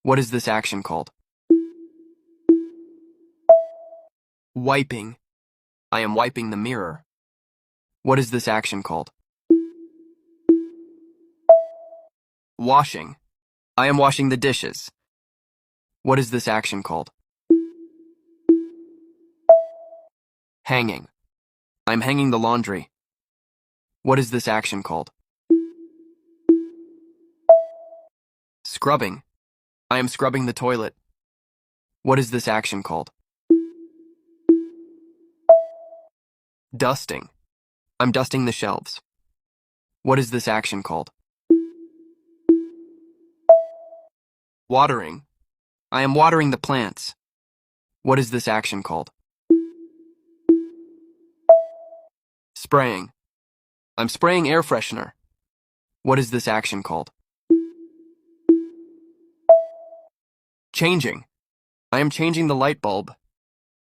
What is this action called? Wiping. I am wiping the mirror. What is this action called? Washing. I am washing the dishes. What is this action called? Hanging. I'm hanging the laundry. What is this action called? Scrubbing. I am scrubbing the toilet. What is this action called? Dusting. I'm dusting the shelves. What is this action called? Watering. I am watering the plants. What is this action called? Spraying. I'm spraying air freshener. What is this action called? Changing. I am changing the light bulb.